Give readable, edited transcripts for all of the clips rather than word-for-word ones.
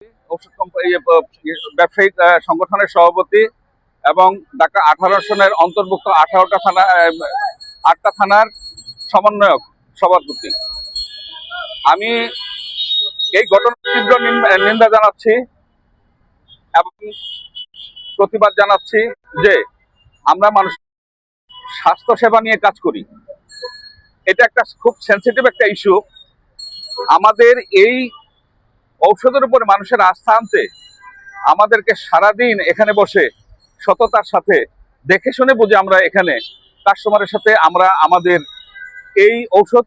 ঔষধ কোম্পানি ব্যবসায়িক সংগঠনের সভাপতি এবং ঢাকা 18 আসনের অন্তর্ভুক্ত 8টা থানার সমন্বয়ক সভাপতি। আমি এই ঘটনার তীব্র নিন্দা জানাচ্ছি এবং প্রতিবাদ জানাচ্ছি যে আমরা মানুষ স্বাস্থ্য সেবা নিয়ে কাজ করি। এটা একটা খুব সেন্সিটিভ একটা ইস্যু। আমাদের এই ঔষধের উপরে মানুষের আস্থা আনতে আমাদেরকে সারাদিন এখানে বসে সততার সাথে দেখে শুনে বুঝে আমরা এখানে কাস্টমারের সাথে আমরা আমাদের এই ঔষধ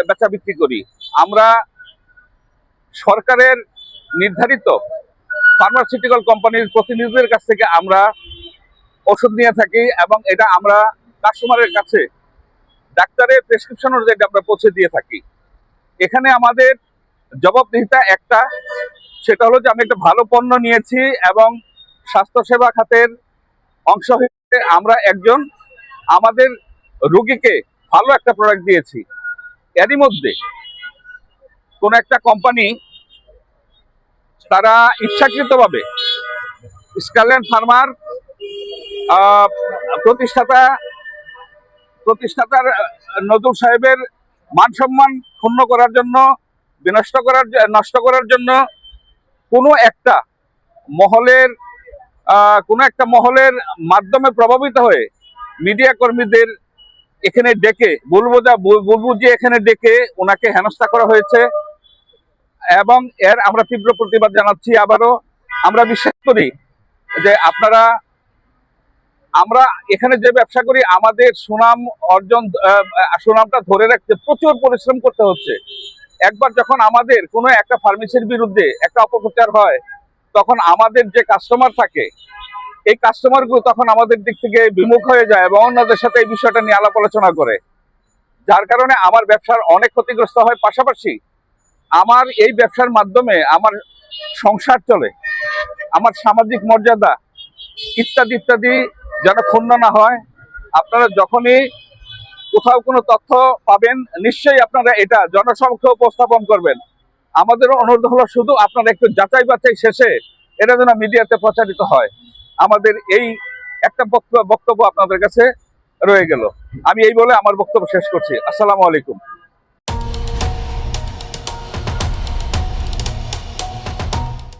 বেচা বিক্রি করি। আমরা সরকারের নির্ধারিত ফার্মাসিউটিক্যাল কোম্পানির প্রতিনিধিদের কাছ থেকে আমরা ওষুধ নিয়ে থাকি এবং এটা আমরা কাস্টমারের কাছে ডাক্তারের প্রেসক্রিপশন অনুযায়ী আমরা পৌঁছে দিয়ে থাকি। এখানে আমাদের জবাবদিহিতা একটা, সেটা হলো যে আমি একটা ভালো পণ্য নিয়েছি এবং স্বাস্থ্যসেবা খাতের অংশ হিসেবে আমরা একজন আমাদের রোগীকে ভালো একটা প্রোডাক্ট দিয়েছি। এরই মধ্যে কোন একটা কোম্পানি তারা ইচ্ছাকৃতভাবে স্কারলেট ফার্মার প্রতিষ্ঠাতার নজরুল সাহেবের মান সম্মান ক্ষুণ্ণ করার জন্য, নষ্ট করার জন্য কোনো একটা মহলের মাধ্যমে প্রভাবিত হয়ে মিডিয়া কর্মীদের এখানে ডেকে বুলবুজি এখানে ডেকে ওনাকে হেনস্থা করা হয়েছে এবং এর আমরা তীব্র প্রতিবাদ জানাচ্ছি। আবারও আমরা বিশ্বাস করি যে আমরা এখানে যে ব্যবসা করি আমাদের সুনামটা ধরে রাখতে প্রচুর পরিশ্রম করতে হচ্ছে। একবার যখন আমাদের কোনো একটা ফার্মেসির বিরুদ্ধে একটা অপপ্রচার হয় তখন আমাদের যে কাস্টমার থাকে এই কাস্টমারগুলো তখন আমাদের দিক থেকে বিমুখ হয়ে যায় এবং অন্যদের সাথে এই বিষয়টা নিয়ে আলাপ আলোচনা করে, যার কারণে আমার ব্যবসার অনেক ক্ষতিগ্রস্ত হয়। পাশাপাশি আমার এই ব্যবসার মাধ্যমে আমার সংসার চলে, আমার সামাজিক মর্যাদা ইত্যাদি ইত্যাদি যেন ক্ষুণ্ণ না হয়। আপনারা যখনই কোথাও কোনো তথ্য পাবেন নিশ্চয়ই আপনারা এটা জনসমক্ষে উপস্থাপন করবেন। আমাদের অনুরোধ হলো শুধু আপনারা একটু যাচাই বাছাই শেষে এটা যেন মিডিয়াতে প্রচারিত হয়। আমাদের এই একটা বক্তব্য আপনাদের কাছে রয়ে গেল। আমি এই বলে আমার বক্তব্য শেষ করছি। আসসালামু আলাইকুম।